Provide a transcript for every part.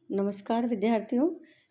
नमस्कार विद्यार्थियों।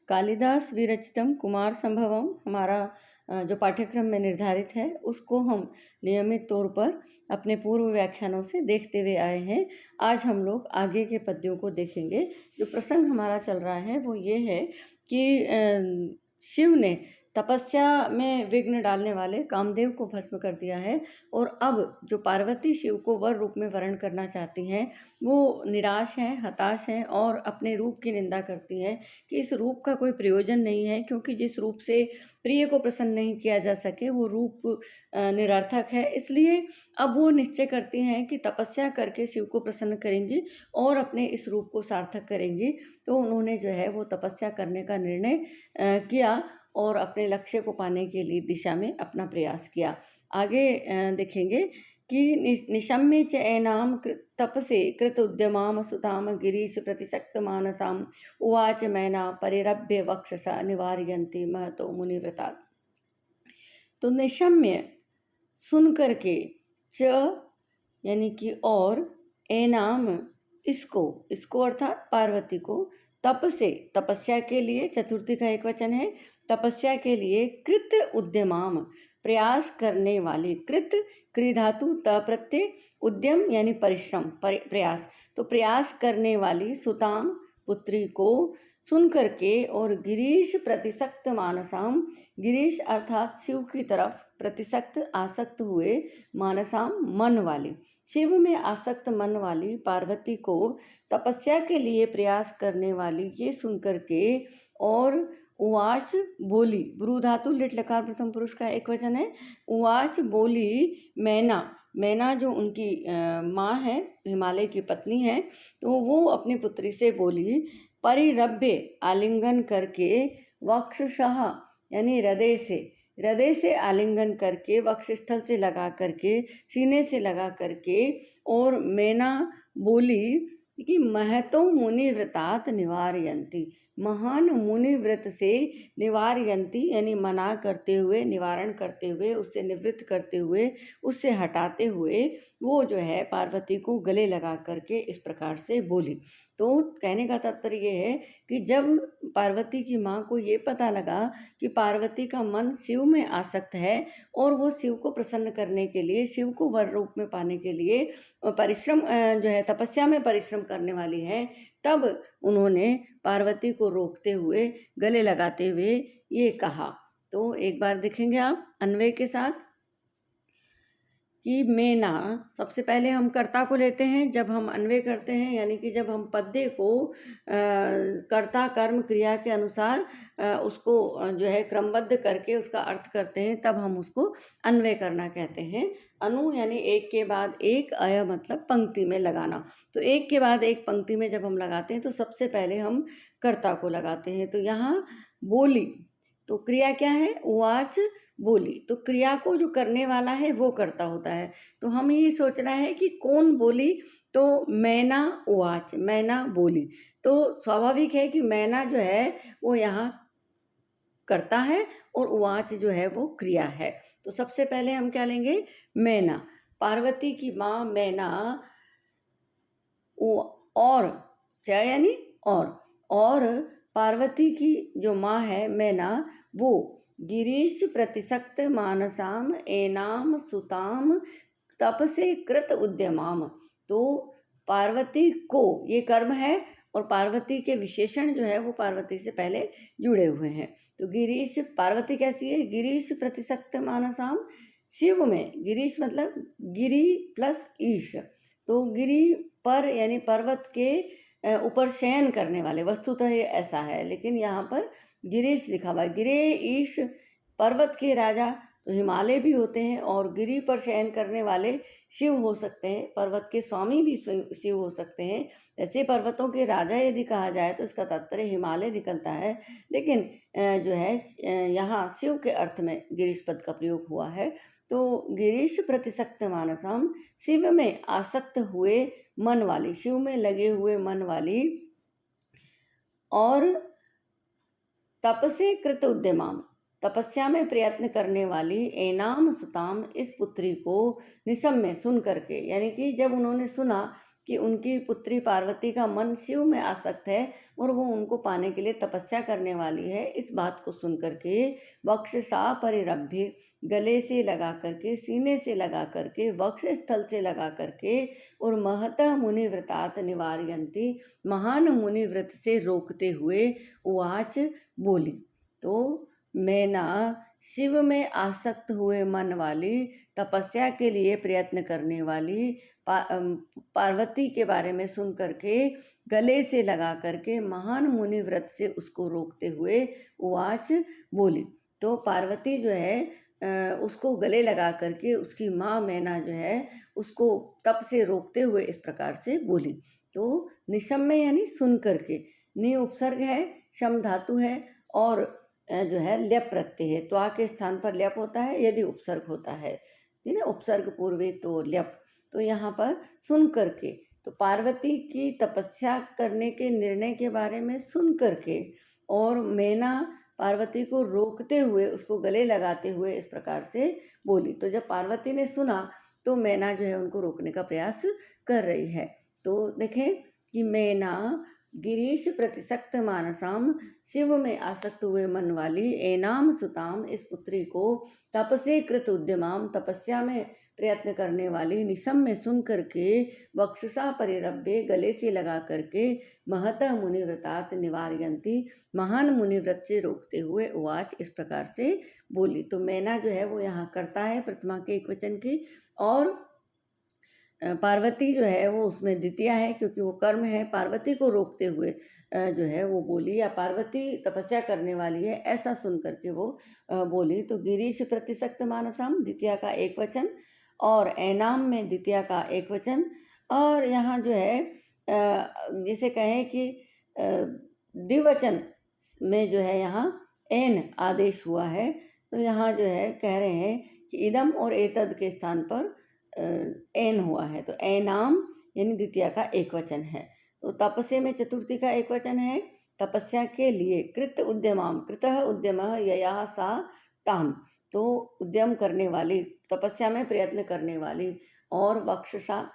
कालिदास विरचितम कुमार संभवम हमारा जो पाठ्यक्रम में निर्धारित है उसको हम नियमित तौर पर अपने पूर्व व्याख्यानों से देखते हुए आए हैं। आज हम लोग आगे के पद्यों को देखेंगे। जो प्रसंग हमारा चल रहा है वो ये है कि शिव ने तपस्या में विघ्न डालने वाले कामदेव को भस्म कर दिया है और अब जो पार्वती शिव को वर रूप में वर्ण करना चाहती हैं वो निराश हैं, हताश हैं और अपने रूप की निंदा करती हैं कि इस रूप का कोई प्रयोजन नहीं है, क्योंकि जिस रूप से प्रिय को प्रसन्न नहीं किया जा सके वो रूप निरर्थक है। इसलिए अब वो निश्चय करती हैं कि तपस्या करके शिव को प्रसन्न करेंगी और अपने इस रूप को सार्थक करेंगी। तो उन्होंने जो है वो तपस्या करने का निर्णय किया और अपने लक्ष्य को पाने के लिए दिशा में अपना प्रयास किया। आगे देखेंगे कि निशम्य च एनाम तपसे कृत उद्यमाम सुताम गिरीश प्रतिशक्त मानसाम उवाच मैना परिरभ्य वक्षसा निवारयन्ति महतो मुनिव्रता। तो निशम्य सुन करके, च यानी कि और, एनाम इसको अर्थात पार्वती को, तप से तपस्या के लिए, चतुर्थी का एक वचन है, तपस्या के लिए, कृत उद्यमाम प्रयास करने वाली, कृत क्री धातु त प्रत्यय, उद्यम यानी परिश्रम, प्रयास, तो प्रयास करने वाली सुताम पुत्री को सुन करके, और गिरीश प्रतिशक्त मानसाम, गिरीश अर्थात शिव की तरफ, प्रतिशक्त आसक्त हुए, मानसाम मन वाली, शिव में आसक्त मन वाली पार्वती को तपस्या के लिए प्रयास करने वाली ये सुन करके, और उवाच बोली, ब्रू धातु लिट लकार प्रथम पुरुष का एक वचन है, उवाच बोली मैना जो उनकी माँ है, हिमालय की पत्नी है, तो वो अपनी पुत्री से बोली, परिरभ्य आलिंगन करके, वक्षशः यानी हृदय से आलिंगन करके, वक्षस्थल से लगा करके, सीने से लगा करके, और मैना बोली कि महतो मुनि व्रतात निवारयन्ति, महान मुनि व्रत से निवारयन्ति यानी मना करते हुए, निवारण करते हुए, उससे निवृत्त करते हुए, उससे हटाते हुए वो जो है पार्वती को गले लगा करके इस प्रकार से बोली। तो कहने का तात्पर्य ये है कि जब पार्वती की माँ को ये पता लगा कि पार्वती का मन शिव में आसक्त है और वो शिव को प्रसन्न करने के लिए, शिव को वर रूप में पाने के लिए परिश्रम जो है तपस्या में परिश्रम करने वाली है, तब उन्होंने पार्वती को रोकते हुए, गले लगाते हुए ये कहा। तो एक बार देखेंगे आप अन्वय के साथ कि मैना, सबसे पहले हम कर्ता को लेते हैं। जब हम अन्वय करते हैं यानी कि जब हम पद्य को कर्ता कर्म क्रिया के अनुसार उसको जो है क्रमबद्ध करके उसका अर्थ करते हैं, तब हम उसको अन्वय करना कहते हैं। अनु यानी एक के बाद एक, अय मतलब पंक्ति में लगाना। तो एक के बाद एक पंक्ति में जब हम लगाते हैं तो सबसे पहले हम कर्ता को लगाते हैं। तो यहाँ बोली, तो क्रिया क्या है, उवाच बोली, तो क्रिया को जो करने वाला है वो कर्ता होता है। तो हम ये सोचना है कि कौन बोली, तो मैना उवाच, मैना बोली। तो स्वाभाविक है कि मैना जो है वो यहाँ कर्ता है और उवाच जो है वो क्रिया है। तो सबसे पहले हम क्या लेंगे, मैना, पार्वती की माँ मैना, और च यानी और पार्वती की जो माँ है मैना, वो गिरीश प्रतिशक्त मानसाम एनाम सुताम तप से कृत उद्यमाम। तो पार्वती को, ये कर्म है और पार्वती के विशेषण जो है वो पार्वती से पहले जुड़े हुए हैं। तो गिरीश, पार्वती कैसी है, गिरीश प्रतिशक्त मानसाम, शिव में गिरीश मतलब गिरी प्लस ईश, तो गिरी पर यानी पर्वत के ऊपर शयन करने वाले, वस्तुतः ये ऐसा है लेकिन यहाँ पर गिरीश लिखा हुआ है। गिरे ईश, पर्वत के राजा तो हिमालय भी होते हैं, और गिरी पर शयन करने वाले शिव हो सकते हैं, पर्वत के स्वामी भी शिव हो सकते हैं। ऐसे पर्वतों के राजा यदि कहा जाए तो इसका तात्पर्य हिमालय निकलता है, लेकिन जो है यहाँ शिव के अर्थ में गिरीश पद का प्रयोग हुआ है। तो गिरीश प्रतिशक्त मानसम, शिव में आसक्त हुए मन वाली, शिव में लगे हुए मन वाली, और तप से कृत उद्यमाम, तपस्या में प्रयत्न करने वाली, एनाम सुताम इस पुत्री को, निशम्य सुन करके, यानी कि जब उन्होंने सुना कि उनकी पुत्री पार्वती का मन शिव में आसक्त है और वो उनको पाने के लिए तपस्या करने वाली है। इस बात को सुन करके वक्ष सा परिरभ्य, गले से लगा करके, सीने से लगा करके, वक्ष स्थल से लगा करके और महतः मुनिव्रतात निवारयंती, महान मुनिव्रत से रोकते हुए उवाच बोली। तो मैना शिव में आसक्त हुए मन वाली, तपस्या के लिए प्रयत्न करने वाली पार्वती के बारे में सुन करके गले से लगा करके महान मुनि व्रत से उसको रोकते हुए उवाच बोली। तो पार्वती जो है उसको गले लगा करके उसकी माँ मैना जो है उसको तप से रोकते हुए इस प्रकार से बोली। तो निशम्य यानी सुन करके, नि उपसर्ग है, शम धातु है और जो है ल्यप प्रत्यय है। त्वा के स्थान पर ल्यप होता है यदि उपसर्ग होता है, ठीक है, उपसर्ग पूर्वी तो ल्यप। तो यहाँ पर सुन करके, तो पार्वती की तपस्या करने के निर्णय के बारे में सुन करके और मैना पार्वती को रोकते हुए उसको गले लगाते हुए इस प्रकार से बोली। तो जब पार्वती ने सुना तो मैना जो है उनको रोकने का प्रयास कर रही है। तो देखें कि मैना गिरीश प्रतिसक्त मानसाम, शिव में आसक्त हुए मन वाली, एनाम सुताम, इस पुत्री को, तप से कृत उद्यमाम, तपस्या में प्रयत्न करने वाली, निशम में सुन करके, वक्षसा परिरभ्य, गले से लगा करके, महतः मुनिव्रतात निवारयंती, महान मुनिव्रत से रोकते हुए उवाच इस प्रकार से बोली। तो मैना जो है वो यहाँ करता है प्रथमा के एकवचन की, और पार्वती जो है वो उसमें द्वितीय है क्योंकि वो कर्म है। पार्वती को रोकते हुए जो है वो बोली, या पार्वती तपस्या करने वाली है ऐसा सुन करके वो बोली। तो गिरीश प्रतिसक्त मानसम द्वितीय का एक वचन, और ऐनाम में द्वितीय का एक वचन, और यहाँ जो है जिसे कहें कि द्विवचन में जो है यहाँ एन आदेश हुआ है। तो यहाँ जो है कह रहे हैं कि इदम और एतद के स्थान पर एन हुआ है। तो ऐनाम यानी द्वितीय का एक वचन है। तो तपस्या में चतुर्थी का एक वचन है, तपस्या के लिए। कृत उद्यमाम, कृतः उद्यमः यया सा ताम, तो उद्यम करने वाली, तपस्या में प्रयत्न करने वाली। और वक्षसा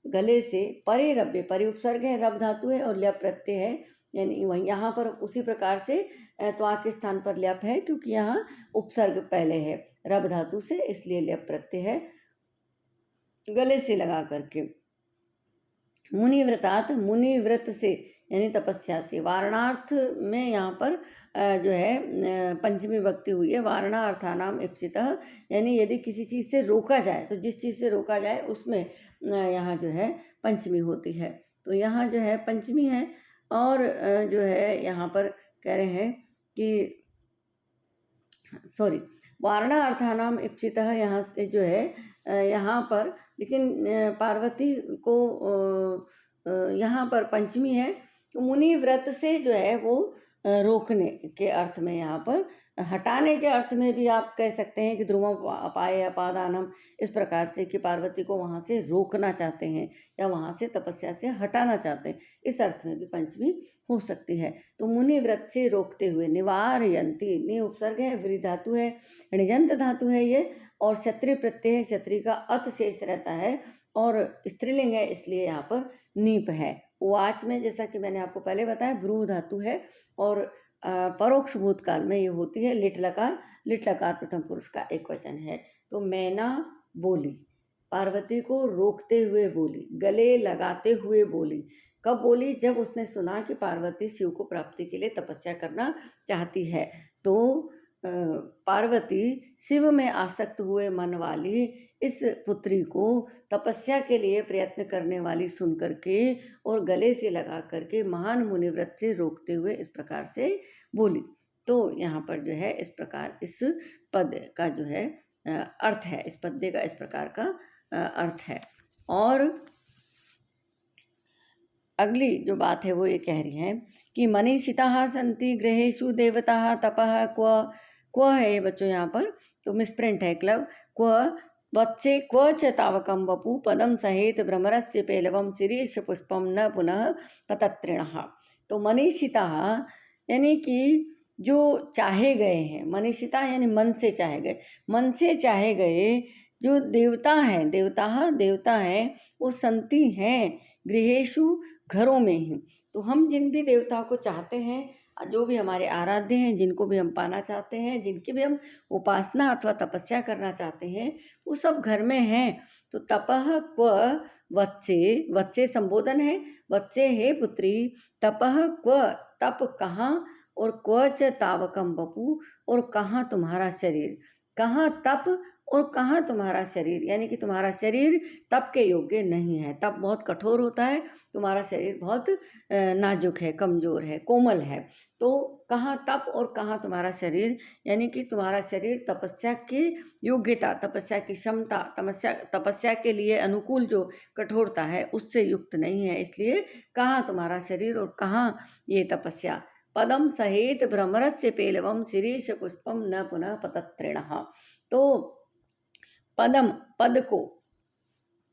गले से, परिरभ्य, परि उपसर्ग है, रब धातु है और ल्यप प्रत्यय है, यानी वहीं यहाँ पर उसी प्रकार से त्वा के स्थान पर ल्यप है क्योंकि यहाँ उपसर्ग पहले है रब धातु से, इसलिए ल्यप प्रत्यय है गले से लगा करके। मुनिव्रतात, मुनिव्रत से यानी तपस्या से। वारणार्थ में यहाँ पर जो है पंचमी विभक्ति हुई है। वारणार्थानाम इप्सितः, यानी यदि किसी चीज़ से रोका जाए, तो जिस चीज़ से रोका जाए उसमें यहाँ जो है पंचमी होती है। तो यहाँ जो है पंचमी है, और जो है यहाँ पर कह रहे हैं कि वारणार्थानाम इप्सितः, यहाँ से जो है यहाँ पर, लेकिन पार्वती को यहाँ पर पंचमी है। तो मुनि व्रत से जो है वो रोकने के अर्थ में, यहाँ पर हटाने के अर्थ में भी आप कह सकते हैं कि ध्रुवम अपाय अपादानम, इस प्रकार से कि पार्वती को वहाँ से रोकना चाहते हैं या वहाँ से तपस्या से हटाना चाहते हैं, इस अर्थ में भी पंचमी हो सकती है। तो मुनि व्रत से रोकते हुए, निवारयंती, नि उपसर्ग है, वृ धातु है, णिजंत धातु है ये, और क्षत्रिय प्रत्यय है, क्षत्रिय का अत शेष रहता है और स्त्रीलिंग है, इसलिए यहाँ पर नीप है। उवाच में जैसा कि मैंने आपको पहले बताया भ्रू धातु है, और परोक्ष भूतकाल में ये होती है लिट लकार। लिट लकार प्रथम पुरुष का एक वचन है। तो मैना बोली, पार्वती को रोकते हुए बोली, गले लगाते हुए बोली। कब बोली? जब उसने सुना कि पार्वती शिव को प्राप्ति के लिए तपस्या करना चाहती है। तो पार्वती शिव में आसक्त हुए मन वाली इस पुत्री को तपस्या के लिए प्रयत्न करने वाली सुन करके और गले से लगा करके महान मुनिव्रत से रोकते हुए इस प्रकार से बोली। तो यहाँ पर जो है इस प्रकार इस पद का जो है अर्थ है, इस पद्य का इस प्रकार का अर्थ है। और अगली जो बात है वो ये कह रही है कि मनीषिता संति गृहेषु देवता तपः क्व है ये बच्चों यहाँ पर, तो मिसप्रिंट है क्लब। क्व वत्से क्व च तावकम वपु पदम सहेत भ्रमरस्य पेलवम शिरीष पुष्पम न पुनः पतत्रिणः। तो मनीषिता यानी कि जो चाहे गए हैं, मनीषिता यानी मन से चाहे गए, मन से चाहे गए जो देवता हैं, देवता हैं, वो संति हैं गृहेषु, घरों में ही। तो हम जिन भी देवताओं को चाहते हैं, जो भी हमारे आराध्य हैं, जिनको भी हम पाना चाहते हैं, जिनकी भी हम उपासना अथवा तपस्या करना चाहते हैं, वो सब घर में हैं। तो तपः क्व वत्से, वत्से संबोधन है, वत्से हे पुत्री, तपः क्व, तप कहाँ, और क्व च तावकम वपु, और कहाँ तुम्हारा शरीर, कहाँ तप और कहाँ तुम्हारा शरीर, यानी कि तुम्हारा शरीर तप के योग्य नहीं है। तप बहुत कठोर होता है, तुम्हारा शरीर बहुत नाजुक है, कमज़ोर है, कोमल है। तो कहाँ तप और कहाँ तुम्हारा शरीर, यानी कि तुम्हारा शरीर तपस्या की योग्यता, तपस्या की क्षमता, तपस्या के लिए अनुकूल जो कठोरता है उससे युक्त नहीं है। इसलिए कहाँ तुम्हारा शरीर और कहाँ ये तपस्या। पदम सहित भ्रमरस्य पेलवम शिरीष पुष्पम न पुनः पतत्रिणः। तो पदम, पद को,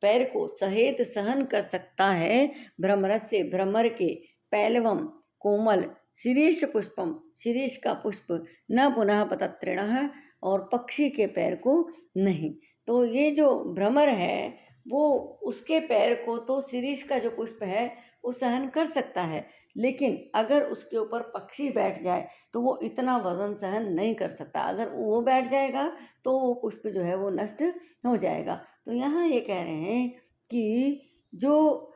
पैर को सहेत सहन कर सकता है, भ्रमरस्य, भ्रमर के, पैलवम कोमल, शिरीष पुष्पम, शिरीष का पुष्प, न पुनः पतत्रिणः, और पक्षी के पैर को नहीं। तो ये जो भ्रमर है वो, उसके पैर को तो शिरीष का जो पुष्प है वो सहन कर सकता है, लेकिन अगर उसके ऊपर पक्षी बैठ जाए तो वो इतना वजन सहन नहीं कर सकता। अगर वो बैठ जाएगा तो वो पुष्प जो है वो नष्ट हो जाएगा। तो यहाँ ये कह रहे हैं कि जो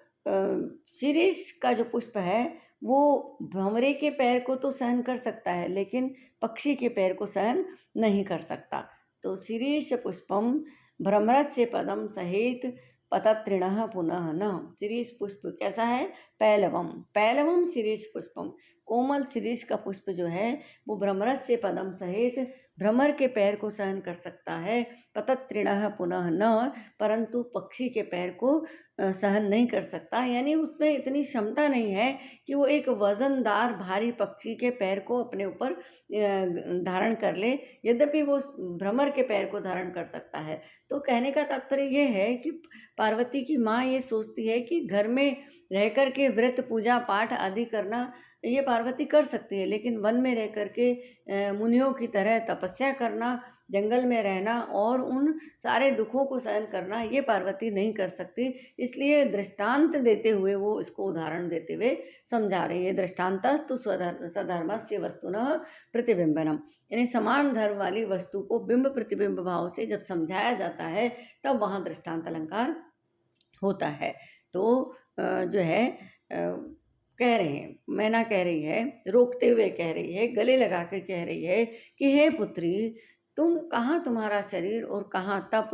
शिरीष का जो पुष्प है वो भंवरे के पैर को तो सहन कर सकता है, लेकिन पक्षी के पैर को सहन नहीं कर सकता। तो शिरीष पुष्पम भ्रमरस्य पदम सहित पतत्रिणः पुनः न। शिरीष पुष्प कैसा है? पैलवम, पैलवम शिरीष पुष्पम, कोमल शिरीष का पुष्प जो है वो भ्रमरस्य पदम सहित भ्रमर के पैर को सहन कर सकता है, पतत्रिणः पुनः न, परंतु पक्षी के पैर को सहन नहीं कर सकता। यानी उसमें इतनी क्षमता नहीं है कि वो एक वजनदार भारी पक्षी के पैर को अपने ऊपर धारण कर ले, यद्यपि वो भ्रमर के पैर को धारण कर सकता है। तो कहने का तात्पर्य ये है कि पार्वती की माँ ये सोचती है कि घर में रह कर के व्रत पूजा पाठ आदि करना ये पार्वती कर सकती है, लेकिन वन में रह कर के मुनियों की तरह तपस्या करना, जंगल में रहना और उन सारे दुखों को सहन करना ये पार्वती नहीं कर सकती। इसलिए दृष्टांत देते हुए वो इसको उदाहरण देते हुए समझा रही है। दृष्टांतस्तु सधर्मस्य वस्तुनः प्रतिबिंबनम, यानी समान धर्म वाली वस्तु को बिंब प्रतिबिंब भाव से जब समझाया जाता है तब वहाँ दृष्टांत अलंकार होता है। तो जो है कह रहे हैं, मैना कह रही है, रोकते हुए कह रही है, गले लगा के कह रही है कि हे पुत्री, तुम कहाँ तुम्हारा शरीर और कहाँ तप,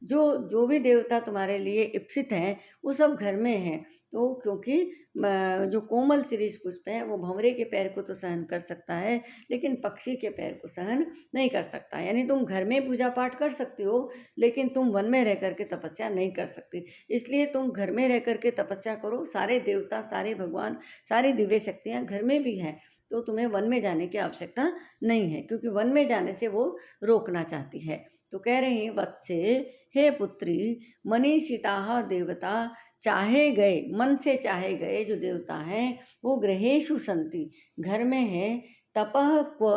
जो भी देवता तुम्हारे लिए इप्सित हैं वो सब घर में हैं। तो क्योंकि जो कोमल शिरीष पुष्प है वो भंवरे के पैर को तो सहन कर सकता है, लेकिन पक्षी के पैर को सहन नहीं कर सकता। यानी तुम घर में पूजा पाठ कर सकती हो, लेकिन तुम वन में रह कर के तपस्या नहीं कर सकती। इसलिए तुम घर में रह कर के तपस्या करो। सारे देवता, सारे भगवान, सारी दिव्य शक्तियाँ घर में भी हैं, तो तुम्हें वन में जाने की आवश्यकता नहीं है, क्योंकि वन में जाने से वो रोकना चाहती है। तो कह रहे हैं वत्से, हे पुत्री, मनीषिता देवता, चाहे गए, मन से चाहे गए जो देवता हैं वो गृहेषु सन्ति, घर में है, तपः क्व,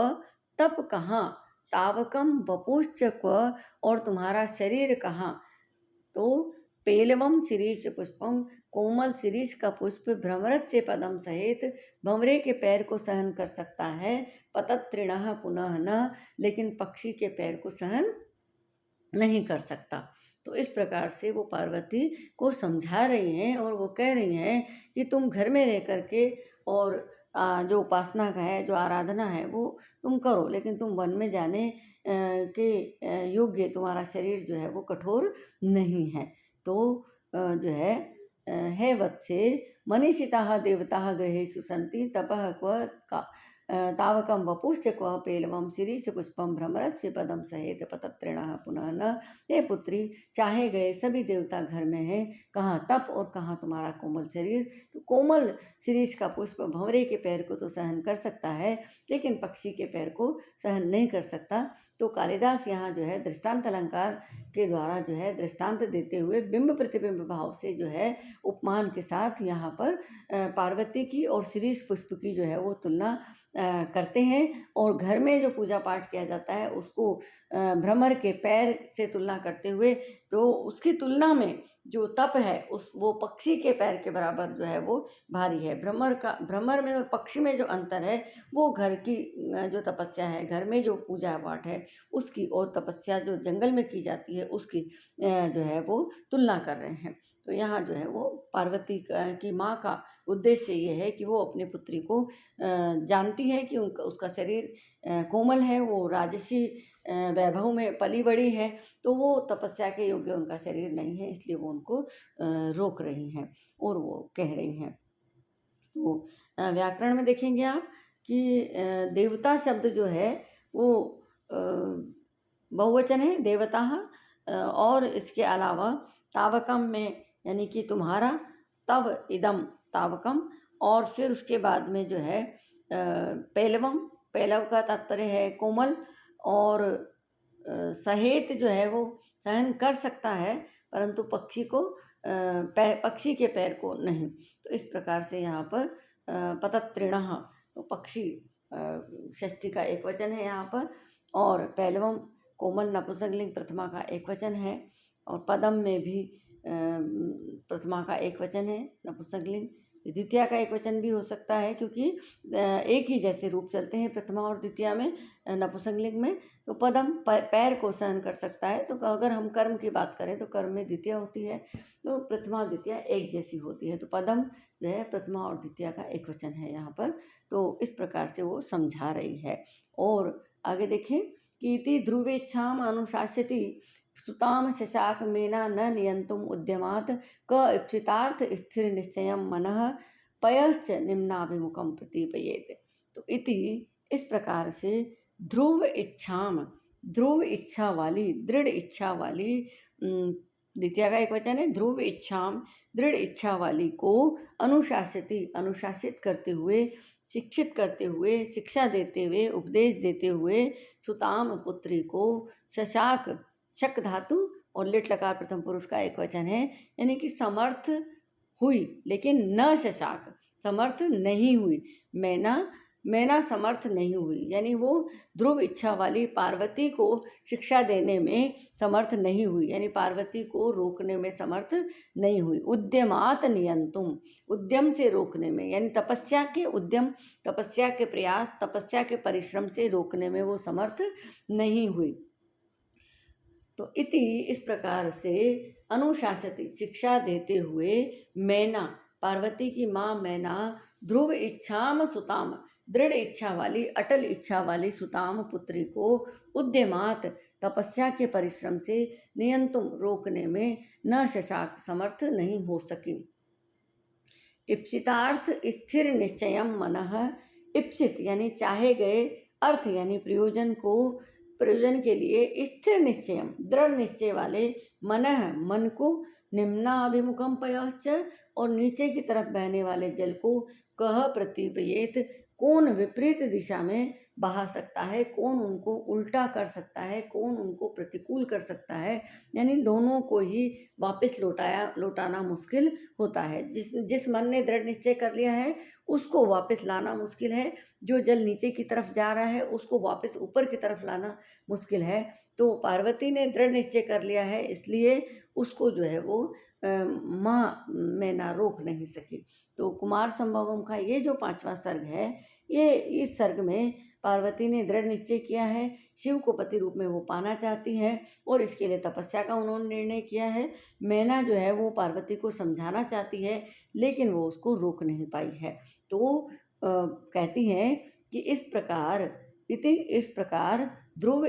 तप कहाँ, तावकम वपुश्च क्व, और तुम्हारा शरीर कहाँ। तो पेलवम शिरीष पुष्पम, कोमल शिरीष का पुष्प भ्रमरस्य पदम सहित भंवरे के पैर को सहन कर सकता है, पतत्रिणः पुनः न, लेकिन पक्षी के पैर को सहन नहीं कर सकता। तो इस प्रकार से वो पार्वती को समझा रही हैं और वो कह रही हैं कि तुम घर में रह कर के और जो उपासना का है, जो आराधना है वो तुम करो, लेकिन तुम वन में जाने के योग्य तुम्हारा शरीर जो है वो कठोर नहीं है। तो जो है वत्से, मनीषिता देवता गृहेषु सन्ति, तपः क्व का तावकम वपुश्च क्व पेलवम शिरीष पुष्पम भ्रमरस्य पदम सहेत पतत्रिणः पुनः न। हे पुत्री, चाहे गए सभी देवता घर में हैं, कहाँ तप और कहाँ तुम्हारा कोमल शरीर। तो कोमल शिरीष का पुष्प भंवरे के पैर को तो सहन कर सकता है, लेकिन पक्षी के पैर को सहन नहीं कर सकता। तो कालिदास यहाँ जो है दृष्टांत अलंकार के द्वारा जो है दृष्टांत देते हुए बिंब प्रतिबिंब भाव से जो है उपमान के साथ यहाँ पर पार्वती की और शिरीष पुष्प की जो है वो तुलना करते हैं। और घर में जो पूजा पाठ किया जाता है उसको भ्रमर के पैर से तुलना करते हुए, तो उसकी तुलना में जो तप है वो पक्षी के पैर के बराबर जो है वो भारी है। भ्रमर में और पक्षी में जो अंतर है वो घर की जो तपस्या है, घर में जो पूजा पाठ है उसकी, और तपस्या जो जंगल में की जाती है उसकी जो है वो तुलना कर रहे हैं। तो यहाँ जो है वो पार्वती की माँ का उद्देश्य ये है कि वो अपनी पुत्री को जानती है कि उसका शरीर कोमल है, वो राजसी वैभव में पली बड़ी है, तो वो तपस्या के योग्य उनका शरीर नहीं है, इसलिए वो उनको रोक रही हैं और वो कह रही हैं। तो व्याकरण में देखेंगे आप कि देवता शब्द जो है वो बहुवचन है, देवता। और इसके अलावा तावकम में यानी कि तुम्हारा, तव इदम तावकम, और फिर उसके बाद में जो है पेलवम, पेलव का तात्पर्य है कोमल, और सहेत जो है वो सहन कर सकता है परंतु पक्षी के पैर को नहीं। तो इस प्रकार से यहाँ पर पतत्रिणः, तो पक्षी षष्ठी का एक वचन है यहाँ पर, और पहलवम कोमल नपुंसकलिंग प्रथमा का एक वचन है, और पदम में भी प्रथमा का एक वचन है नपुंसकलिंग। द्वितीया का एक वचन भी हो सकता है क्योंकि एक ही जैसे रूप चलते हैं प्रथमा और द्वितीया में, नपुंसकलिंग में। तो पदम पैर को सहन कर सकता है। तो अगर हम कर्म की बात करें तो कर्म में द्वितीया होती है, तो प्रथमा और द्वितीया एक जैसी होती है। तो पदम जो है प्रथमा और द्वितीया का एक वचन है यहाँ पर। तो इस प्रकार से वो समझा रही है। और आगे देखिए कि इति ध्रुवेच्छाम अनुशास्यति सुताम शशाक मेना न नियंतुम उद्यमात् क इप्सितार्थ स्थिर निश्चयम मनः पयश्च निम्नाभिमुखम प्रतीपयेत। तो इति इस प्रकार से ध्रुव इच्छा वाली, दृढ़ इच्छा वाली, द्वितीय का एक वचन है, ध्रुव इच्छाम, दृढ़ इच्छा वाली को अनुशासित करते हुए, शिक्षित करते हुए, शिक्षा देते हुए, उपदेश देते हुए, सुताम पुत्री को शशाक, शक धातु और लिट लकार प्रथम पुरुष का एक वचन है, यानी कि समर्थ हुई लेकिन न शशाक, समर्थ नहीं हुई। मैना समर्थ नहीं हुई, यानी वो ध्रुव इच्छा वाली पार्वती को शिक्षा देने में समर्थ नहीं हुई, यानी पार्वती को रोकने में समर्थ नहीं हुई। उद्यमात नियंतुम, उद्यम से रोकने में, यानी तपस्या के उद्यम, तपस्या के प्रयास, तपस्या के परिश्रम से रोकने में वो समर्थ नहीं हुई। तो इति इस प्रकार से अनुशासती, शिक्षा देते हुए, मैना, पार्वती की माँ मैना, ध्रुव इच्छाम सुताम, दृढ़ इच्छा वाली, अटल इच्छा वाली सुताम पुत्री को उद्यमात, तपस्या के परिश्रम से, नियंतुम, रोकने में, न शशाक, समर्थ नहीं हो सकी। इप्सितार्थ स्थिर निश्चयम मनः, इप्सित यानी चाहे गए, अर्थ यानी प्रयोजन के लिए, स्थिर निश्चयम, दृढ़ निश्चय वाले, मन को, निम्नाभिमुखम पयश्च, और नीचे की तरफ बहने वाले जल को, कह प्रतीपयेत, कौन विपरीत दिशा में बहा सकता है, कौन उनको उल्टा कर सकता है, कौन उनको प्रतिकूल कर सकता है, यानी दोनों को ही वापस लौटाना मुश्किल होता है। जिस मन ने दृढ़ निश्चय कर लिया है उसको वापस लाना मुश्किल है, जो जल नीचे की तरफ जा रहा है उसको वापस ऊपर की तरफ लाना मुश्किल है। तो पार्वती ने दृढ़ निश्चय कर लिया है, इसलिए उसको जो है वो माँ मैना रोक नहीं सकी। तो कुमार संभवम का ये जो 5वां सर्ग है, ये इस सर्ग में पार्वती ने दृढ़ निश्चय किया है, शिव को पति रूप में वो पाना चाहती है और इसके लिए तपस्या का उन्होंने निर्णय किया है। मैना जो है वो पार्वती को समझाना चाहती है लेकिन वो उसको रोक नहीं पाई है। तो कहती हैं कि इस प्रकार ध्रुव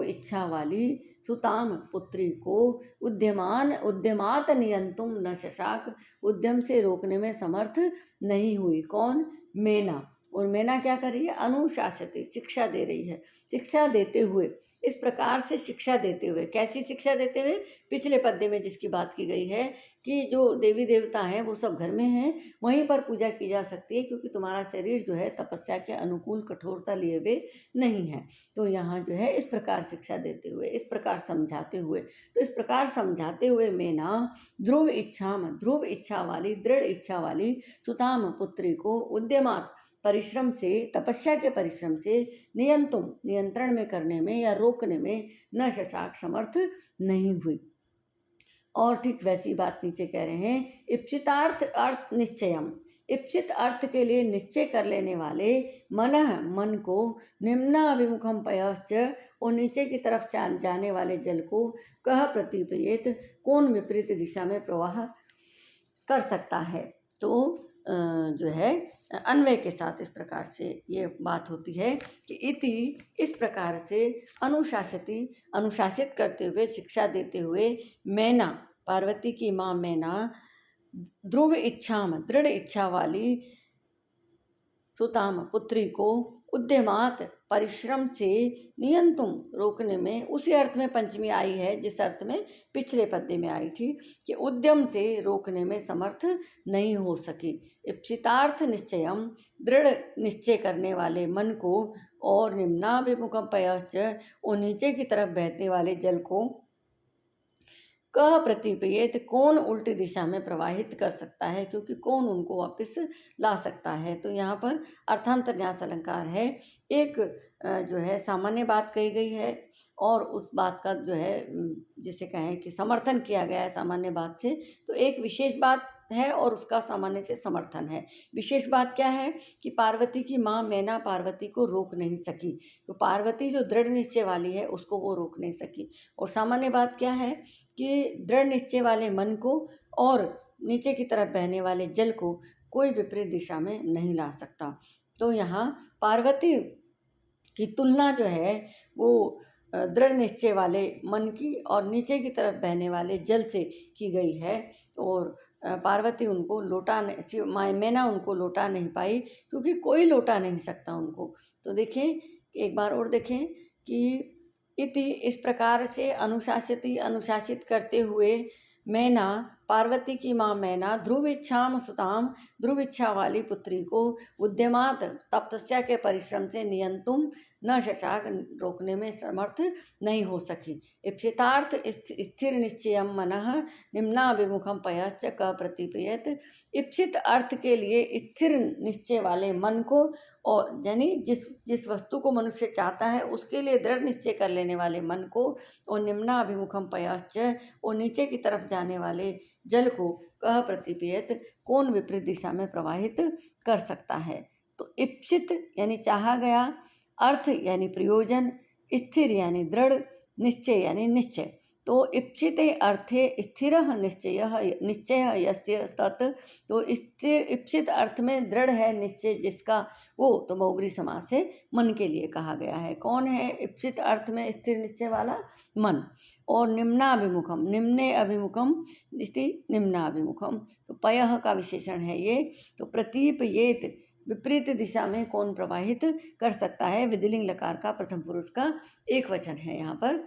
इच्छा वाली सुताम पुत्री को उद्यमात नियंतुम न शशाक, उद्यम से रोकने में समर्थ नहीं हुई। कौन? मैना। और मैना क्या कर रही है? अनुशासती, शिक्षा दे रही है। शिक्षा देते हुए, इस प्रकार से शिक्षा देते हुए, कैसी शिक्षा देते हुए? पिछले पद्य में जिसकी बात की गई है कि जो देवी देवता हैं वो सब घर में हैं, वहीं पर पूजा की जा सकती है क्योंकि तुम्हारा शरीर जो है तपस्या के अनुकूल कठोरता लिए हुए नहीं है। तो यहाँ जो है इस प्रकार शिक्षा देते हुए, इस प्रकार समझाते हुए, तो इस प्रकार समझाते हुए मैना ध्रुव इच्छा वाली, दृढ़ इच्छा वाली सुताम पुत्री को उद्यमात, परिश्रम से, तपस्या के परिश्रम से नियंतुम नियंत्रण में करने में या रोकने में न शशाक समर्थ नहीं हुई। और ठीक वैसी बात नीचे कह रहे हैं, इप्सितार्थ अर्थ निश्चयम, इप्सित अर्थ के लिए निश्चय कर लेने वाले मन को निम्नाभिमुखम पयश्च, और नीचे की तरफ जाने वाले जल को कह प्रतिपयेत, कौन विपरीत दिशा में प्रवाह कर सकता है। तो जो है अन्वय के साथ इस प्रकार से ये बात होती है कि इति इस प्रकार से अनुशासित करते हुए, शिक्षा देते हुए, मैना पार्वती की माँ मैना ध्रुव इच्छाम दृढ़ इच्छा वाली सुताम पुत्री को उद्यमात परिश्रम से नियंतुम रोकने में, उसी अर्थ में पंचमी आई है जिस अर्थ में पिछले पद्य में आई थी कि उद्यम से रोकने में समर्थ नहीं हो सकी। इप्सितार्थ निश्चयम दृढ़ निश्चय करने वाले मन को, और निम्नाभिमुखम पयश्च और नीचे की तरफ बहने वाले जल को कह प्रतिपयेत कौन उल्टी दिशा में प्रवाहित कर सकता है, क्योंकि कौन उनको वापस ला सकता है। तो यहाँ पर अर्थांतरन्यास अलंकार है। एक जो है सामान्य बात कही गई है और उस बात का जो है जिसे कहें कि समर्थन किया गया है सामान्य बात से, तो एक विशेष बात है और उसका सामान्य से समर्थन है। विशेष बात क्या है कि पार्वती की माँ मैना पार्वती को रोक नहीं सकी, तो पार्वती जो दृढ़ निश्चय वाली है उसको वो रोक नहीं सकी। और सामान्य बात क्या है कि दृढ़ निश्चय वाले मन को और नीचे की तरफ बहने वाले जल को कोई विपरीत दिशा में नहीं ला सकता। तो यहाँ पार्वती की तुलना जो है वो दृढ़ निश्चय वाले मन की और नीचे की तरफ बहने वाले जल से की गई है। और पार्वती उनको लौटा मैना उनको लौटा नहीं पाई, क्योंकि कोई लौटा नहीं सकता उनको। तो देखें एक बार और देखें कि इति इस प्रकार से अनुशासित करते हुए मैना पार्वती की माँ मैना ध्रुव इच्छाम सुताम ध्रुव इच्छा वाली पुत्री को उद्यमात तपस्या के परिश्रम से नियंतुम न शशाक रोकने में समर्थ नहीं हो सकी। इप्सितार्थ स्थिर निश्चयम मनः निम्नाभिमुखम पयश्च क प्रतिपयत, इप्सित अर्थ के लिए स्थिर निश्चय वाले मन को, और यानी जिस वस्तु को मनुष्य चाहता है उसके लिए दृढ़ निश्चय कर लेने वाले मन को, और निम्नाभिमुखम पयश्च और नीचे की तरफ जाने वाले जल को कह प्रतिपयत कौन विपरीत दिशा में प्रवाहित कर सकता है। तो इप्सित यानी चाहा गया, अर्थ यानी प्रयोजन, स्थिर यानी दृढ़, निश्चय यानी निश्चय। तो इप्सिते अर्थे स्थिर निश्चय यस्य तत्, तो स्थिर इप्सित अर्थ में दृढ़ है निश्चय जिसका, वो तो बहुब्री समास से मन के लिए कहा गया है। कौन है इप्सित अर्थ में स्थिर निश्चय वाला? मन। और निम्नाभिमुखम निम्ने अभिमुखम इति निम्नाभिमुखम, तो पयः का विशेषण है ये। तो प्रतीपयेत विपरीत दिशा में कौन प्रवाहित कर सकता है, विधिलिंग लकार का प्रथम पुरुष का एक वचन है यहाँ पर।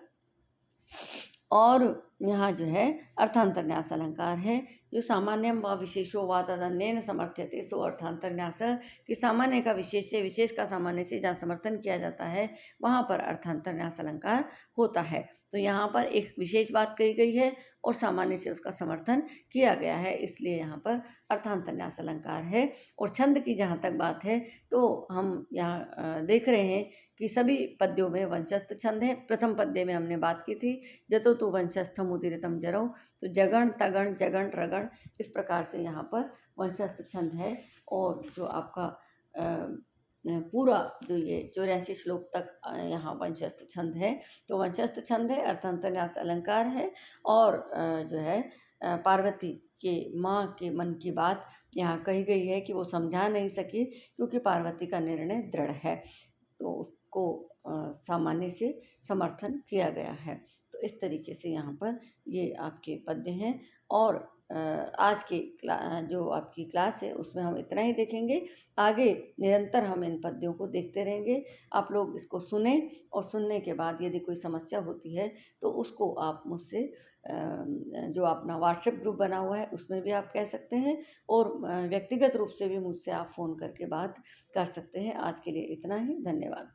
और यहाँ जो है अर्थांतरन्यास अलंकार है, जो सामान्यम व विशेषो व तदन्येन समर्थ्यते सो अर्थांतरन्यास, कि सामान्य का विशेष से, विशेष का सामान्य से जहाँ समर्थन किया जाता है वहाँ पर अर्थांतरन्यास अलंकार होता है। तो यहाँ पर एक विशेष बात कही गई है और सामान्य से उसका समर्थन किया गया है, इसलिए यहाँ पर अर्थांतरन्यास अलंकार है। और छंद की जहाँ तक बात है तो हम यहाँ देख रहे हैं कि सभी पद्यों में वंशस्थ छंद है। प्रथम पद्य में हमने बात की थी जतो तो वंशस्थम उदीरितम जरौ, तो जगण तगण जगण रगण इस प्रकार से यहाँ पर वंशस्थ छंद है। और जो आपका पूरा जो ये 84 श्लोक तक यहाँ वंशस्थ छंद है, तो वंशस्थ छंद है, अर्थांतरन्यास अलंकार है। और जो है पार्वती के माँ के मन की बात यहाँ कही गई है कि वो समझा नहीं सकी क्योंकि पार्वती का निर्णय दृढ़ है, तो उसको सामान्य से समर्थन किया गया है। तो इस तरीके से यहाँ पर ये आपके पद्य हैं। और आज के जो आपकी क्लास है उसमें हम इतना ही देखेंगे। आगे निरंतर हम इन पद्यों को देखते रहेंगे। आप लोग इसको सुने और सुनने के बाद यदि कोई समस्या होती है तो उसको आप मुझसे जो अपना व्हाट्सएप ग्रुप बना हुआ है उसमें भी आप कह सकते हैं, और व्यक्तिगत रूप से भी मुझसे आप फ़ोन करके बात कर सकते हैं। आज के लिए इतना ही, धन्यवाद।